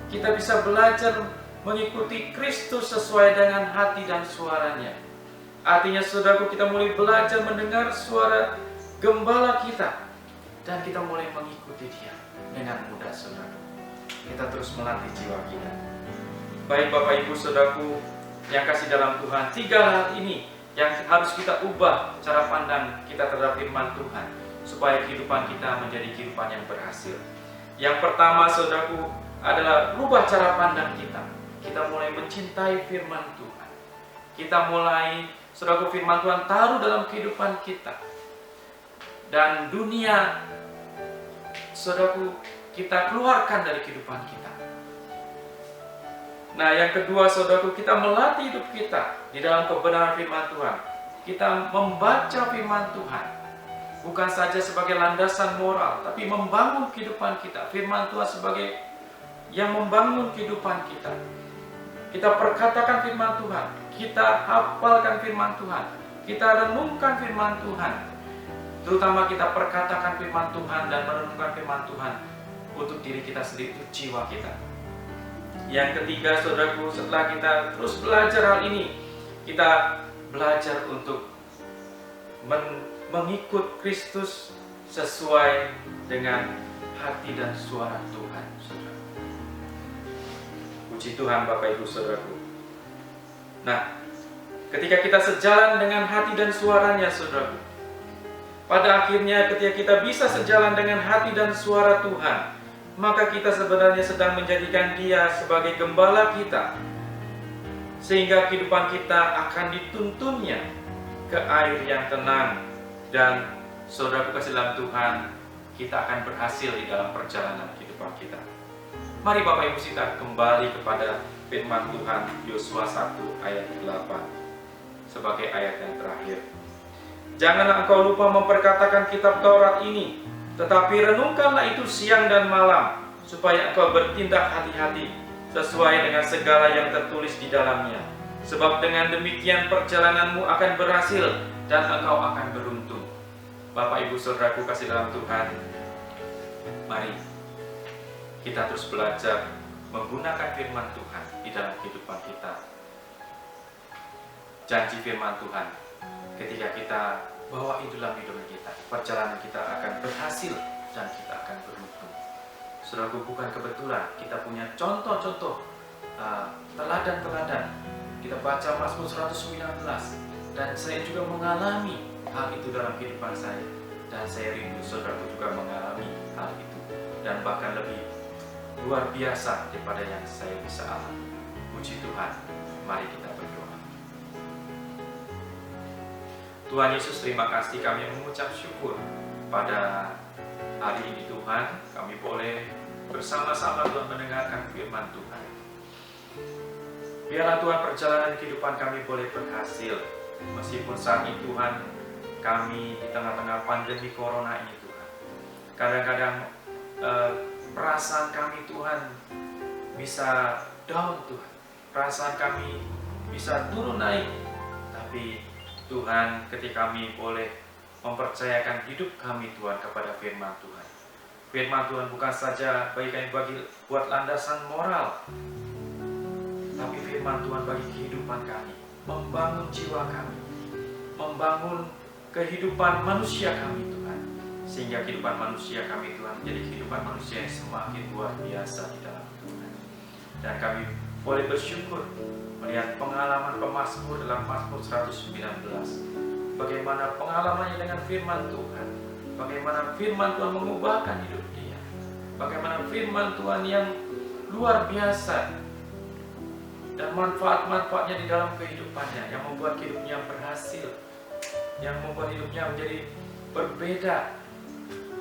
kita bisa belajar mengikuti Kristus sesuai dengan hati dan suaranya. Artinya saudaraku, kita mulai belajar mendengar suara gembala kita, dan kita mulai mengikuti dia dengan mudah, saudaraku. Kita terus melatih jiwa kita. Baik Bapak Ibu saudaraku yang kasih dalam Tuhan, 3 hal ini yang harus kita ubah cara pandang kita terhadap firman Tuhan, supaya kehidupan kita menjadi kehidupan yang berhasil. Yang pertama saudaraku adalah rubah cara pandang kita. Kita mulai mencintai firman Tuhan. Kita mulai, saudaraku, firman Tuhan taruh dalam kehidupan kita. Dan dunia, saudaraku, kita keluarkan dari kehidupan kita. Nah, yang kedua saudaraku, kita melatih hidup kita di dalam kebenaran firman Tuhan. Kita membaca firman Tuhan, bukan saja sebagai landasan moral, tapi membangun kehidupan kita. Firman Tuhan sebagai yang membangun kehidupan kita. Kita perkatakan firman Tuhan, kita hafalkan firman Tuhan, kita renungkan firman Tuhan. Terutama kita perkatakan firman Tuhan dan merenungkan firman Tuhan untuk diri kita sendiri, untuk jiwa kita. Yang ketiga saudaraku, setelah kita terus belajar hal ini, kita belajar untuk mengikut Kristus sesuai dengan hati dan suara Tuhan, saudara. Puji Tuhan Bapak Ibu saudaraku. Nah, ketika kita sejalan dengan hati dan suaranya, saudaraku, pada akhirnya ketika kita bisa sejalan dengan hati dan suara Tuhan, maka kita sebenarnya sedang menjadikan Dia sebagai gembala kita, sehingga kehidupan kita akan dituntunnya ke air yang tenang. Dan saudaraku kasih dalam Tuhan, kita akan berhasil di dalam perjalanan kehidupan kita. Mari Bapak Ibu kita kembali kepada firman Tuhan Yosua 1 ayat 8 sebagai ayat yang terakhir. Janganlah engkau lupa memperkatakan kitab Taurat ini, tetapi renungkanlah itu siang dan malam, supaya engkau bertindak hati-hati sesuai dengan segala yang tertulis di dalamnya. Sebab dengan demikian perjalananmu akan berhasil dan engkau akan beruntung. Bapak Ibu saudaraku kasih dalam Tuhan, mari kita terus belajar menggunakan firman Tuhan di dalam kehidupan kita. Janji firman Tuhan, ketika kita bawa itu dalam hidup kita, perjalanan kita akan berhasil dan kita akan beruntung. Saudaraku, bukan kebetulan kita punya contoh-contoh teladan-teladan. Kita baca Mazmur 119, dan saya juga mengalami hal itu dalam kehidupan saya, dan saya rindu saudaraku juga mengalami hal itu, dan bahkan lebih luar biasa daripada yang saya bisa alami. Puji Tuhan, mari kita berdoa. Tuhan Yesus, terima kasih, kami mengucap syukur pada hari ini Tuhan, kami boleh bersama-sama Tuhan mendengarkan firman Tuhan. Biarlah Tuhan perjalanan kehidupan kami boleh berhasil, meskipun saat ini Tuhan kami di tengah-tengah pandemi corona ini Tuhan. Kadang-kadang perasaan kami Tuhan bisa down Tuhan, perasaan kami bisa turun naik. Tapi Tuhan, ketika kami boleh mempercayakan hidup kami Tuhan kepada firman Tuhan. Firman Tuhan bukan saja bagi kami buat landasan moral, tapi firman Tuhan bagi kehidupan kami, membangun jiwa kami, membangun kehidupan manusia kami Tuhan, sehingga kehidupan manusia kami Tuhan menjadi kehidupan manusia yang semakin luar biasa di dalam Tuhan. Dan kami boleh bersyukur melihat pengalaman pemazmur dalam Mazmur 119, bagaimana pengalamannya dengan firman Tuhan, bagaimana firman Tuhan mengubahkan hidup dia, bagaimana firman Tuhan yang luar biasa dan manfaat-manfaatnya di dalam kehidupannya, yang membuat hidupnya berhasil, yang membuat hidupnya menjadi berbeda,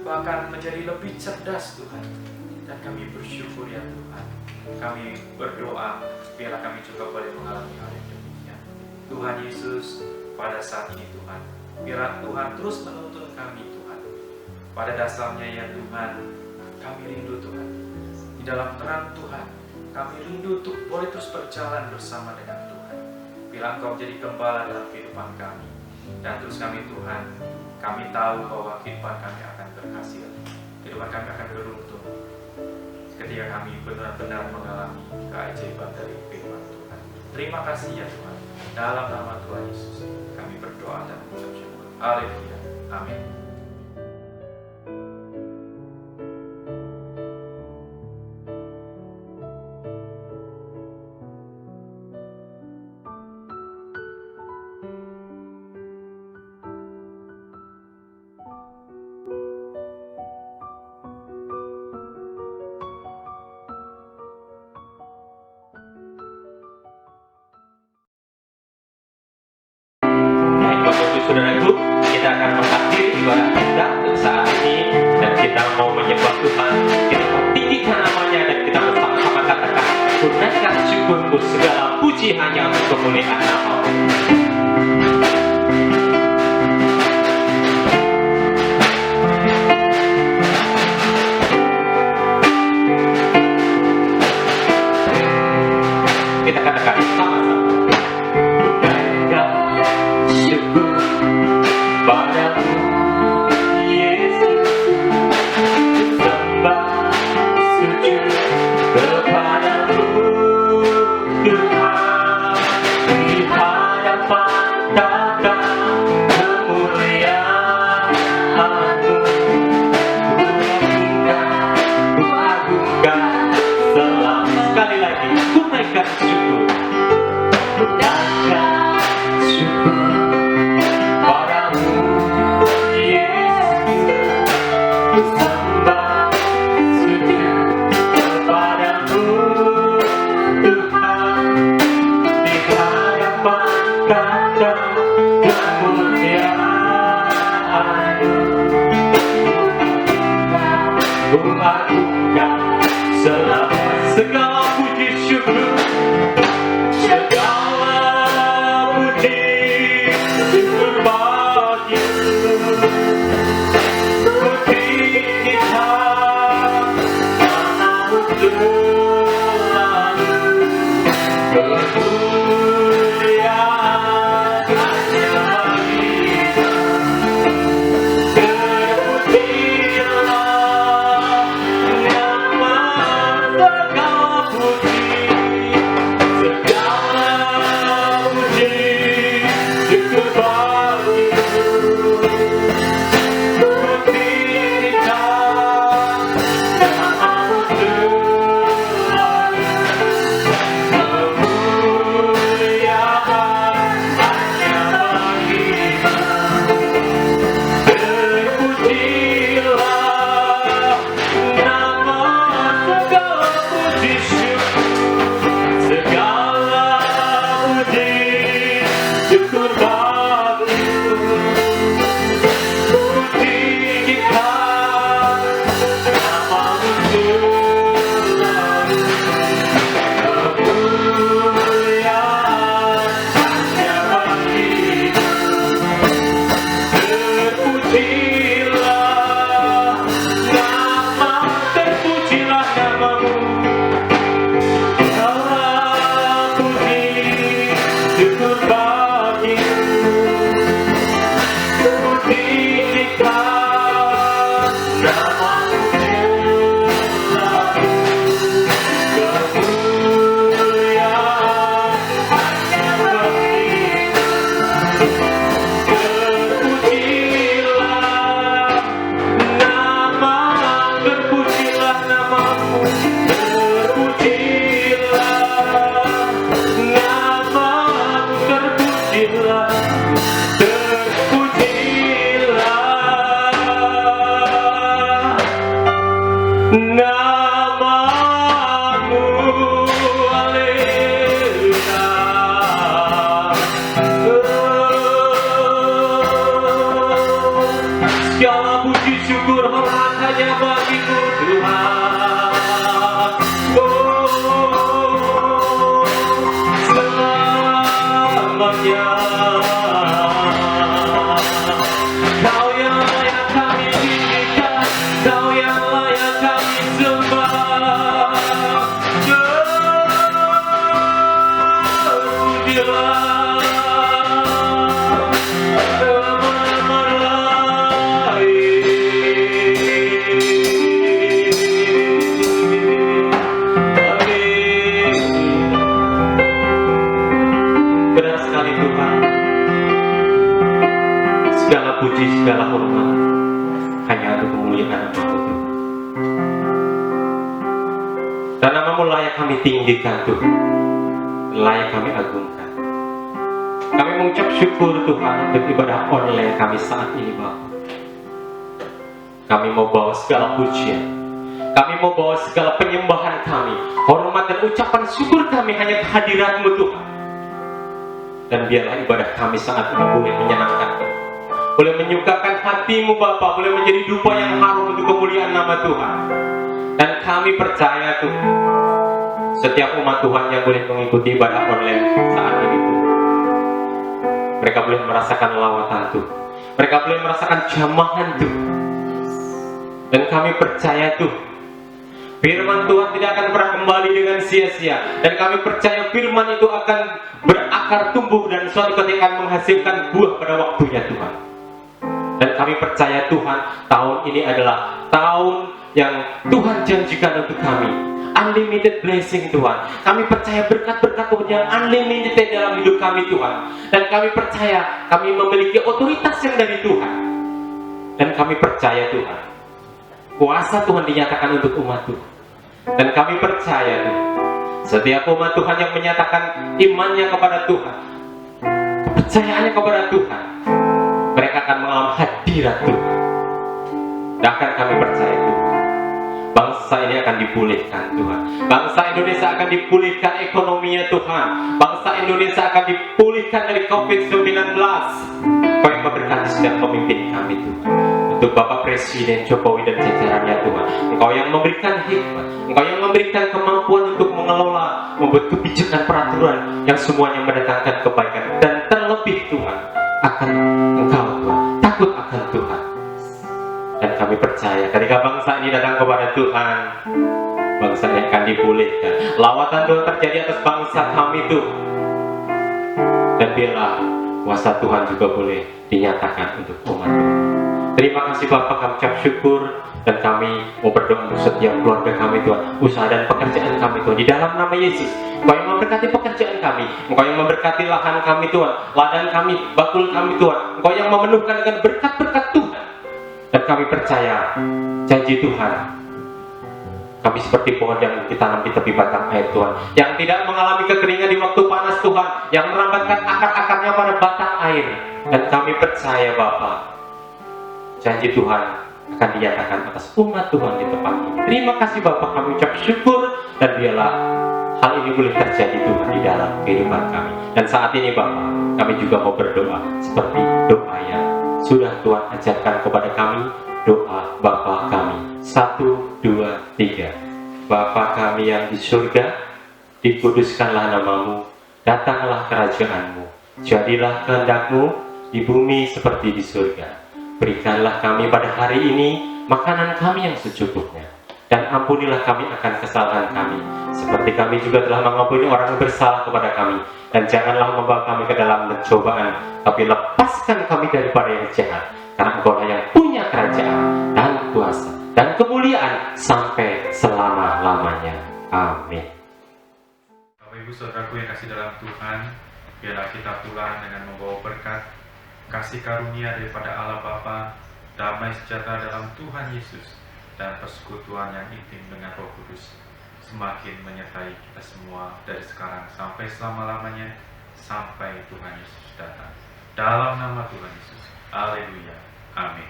bahkan menjadi lebih cerdas Tuhan. Dan kami bersyukur ya Tuhan, kami berdoa biarlah kami juga boleh mengalami hal yang demikian. Tuhan Yesus, pada saat ini Tuhan, biarlah Tuhan terus menuntun kami Tuhan. Pada dasarnya ya Tuhan, kami rindu Tuhan, di dalam terang Tuhan, kami rindu untuk boleh terus berjalan bersama dengan Tuhan. Bila Engkau menjadi gembala dalam kehidupan kami, dan terus kami Tuhan, kami tahu bahwa kehidupan kami akan berhasil. Di Tuhan, kami akan beruntung ketika kami benar-benar mengalami keajaiban dari firman Tuhan. Terima kasih ya Tuhan. Dalam nama Tuhan Yesus, kami berdoa dan mengucap syukur. Haleluya. Amin. Saudaraku, kita akan mengakhiri ibadah kita untuk saat ini, dan kita mau menyembah Tuhan, kita mau tinggikan namanya, dan kita bersama-sama katakan, tunaikan syukurku, segala puji hanya untuk kemuliaan nama-Mu. Kita katakan sama-sama, tunaikan syukur padamu Yesus, sembah sujud kepadamu Tuhan, di hadapan tata kemuliaan-Mu, ku agungkan selalu. Sekali lagi, ku naikkan syukur, ku naikkan syukur padamu Yesus, ku sembah sujud kepadamu Tuhan, di hadapan tata kemuliaan-Mu, ku agungkan selalu. Segala puji syukur, segala puji syukur bagi-Mu, ku tinggikan nama-Mu selalu. Kemuliaan hanya bagi-Mu, terpujilah nama segala puji, segala puji syukur bagi-Mu, ku tinggikan puji, segala hormat hanya untuk kemuliaan nama-Mu Tuhan. Dan nama-Mu layak kami tinggikan Tuhan, layak kami agungkan. Kami mengucap syukur Tuhan untuk ibadah online kami saat ini Bapa. Kami mau bawa segala pujian, kami mau bawa segala penyembahan kami, hormat dan ucapan syukur kami hanya kehadirat-Mu Tuhan. Dan biarlah ibadah kami saat ini boleh menyenangkan, boleh menyukakan hati-Mu Bapa, boleh menjadi dupa yang harum untuk kemuliaan nama Tuhan. Dan kami percaya Tuhan, setiap umat Tuhan yang boleh mengikuti ibadah online saat ini Tuhan, mereka boleh merasakan lawatan Tuhan, mereka boleh merasakan jamahan Tuhan. Dan kami percaya Tuhan, firman Tuhan tidak akan pernah kembali dengan sia-sia. Dan kami percaya firman itu akan berakar tumbuh dan suatu ketika akan menghasilkan buah pada waktunya Tuhan. Dan kami percaya Tuhan, tahun ini adalah tahun yang Tuhan janjikan untuk kami, unlimited blessing Tuhan. Kami percaya berkat-berkat Tuhan yang unlimited dalam hidup kami Tuhan. Dan kami percaya kami memiliki otoritas yang dari Tuhan. Dan kami percaya Tuhan, kuasa Tuhan dinyatakan untuk umat Tuhan. Dan kami percaya Tuhan, setiap umat Tuhan yang menyatakan imannya kepada Tuhan, kepercayaannya kepada Tuhan, mereka akan mengalami hadirat Tuhan. Dan kami percaya Tuhan, bangsa ini akan dipulihkan Tuhan. Bangsa Indonesia akan dipulihkan ekonominya Tuhan. Bangsa Indonesia akan dipulihkan dari COVID-19. Kau yang memberkati setiap pemimpin kami Tuhan. Untuk Bapak Presiden Jokowi dan jajarannya Tuhan, Engkau yang memberikan hikmat, Engkau yang memberikan kemampuan untuk mengelola, membuat kebijakan peraturan yang semuanya mendatangkan kebaikan. Dan terlebih Tuhan, akan Engkau Tuhan, takut akan Tuhan. Dan kami percaya ketika bangsa ini datang kepada Tuhan, bangsa ini akan dipulihkan. Lawatan Tuhan terjadi atas bangsa kami Tuhan. Dan biarlah kuasa Tuhan juga boleh dinyatakan untuk umat Tuhan. Terima kasih Bapak, kami ucap syukur. Dan kami mau berdoa untuk setiap keluarga kami Tuhan, usaha dan pekerjaan kami Tuhan, di dalam nama Yesus. Engkau yang memberkati pekerjaan kami, Engkau yang memberkati lahan kami Tuhan, ladang kami, bakul kami Tuhan. Engkau yang memenuhkan dengan berkat-berkat Tuhan. Dan kami percaya janji Tuhan, kami seperti pohon yang ditanam di tepi batang air Tuhan, yang tidak mengalami kekeringan di waktu panas Tuhan, yang merambatkan akar-akarnya pada batang air. Dan kami percaya Bapa, janji Tuhan akan dinyatakan atas umat Tuhan di tempat ini. Terima kasih Bapak, kami ucap syukur. Dan biarlah hal ini boleh terjadi Tuhan di dalam kehidupan kami. Dan saat ini Bapak, kami juga mau berdoa seperti doa yang sudah Tuhan ajarkan kepada kami. Doa Bapa kami, 1, 2, 3. Bapa kami yang di surga, dikuduskanlah namamu, datanglah kerajaan-Mu, jadilah kehendak-Mu di bumi seperti di surga. Berikanlah kami pada hari ini makanan kami yang secukupnya, dan ampunilah kami akan kesalahan kami, seperti kami juga telah mengampuni orang yang bersalah kepada kami. Dan janganlah membawa kami ke dalam pencobaan, tapi lepaskan kami daripada yang jahat. Karena Engkau yang punya kerajaan dan kuasa dan kemuliaan sampai selama-lamanya. Amin. Bapak Ibu Saudaraku yang kasih dalam Tuhan, biarlah kita pulang dengan membawa berkat, kasih karunia daripada Allah Bapa, damai sejahtera dalam Tuhan Yesus, dan persekutuan yang intim dengan Roh Kudus semakin menyertai kita semua dari sekarang sampai selama-lamanya, sampai Tuhan Yesus datang. Dalam nama Tuhan Yesus. Haleluya. Amin.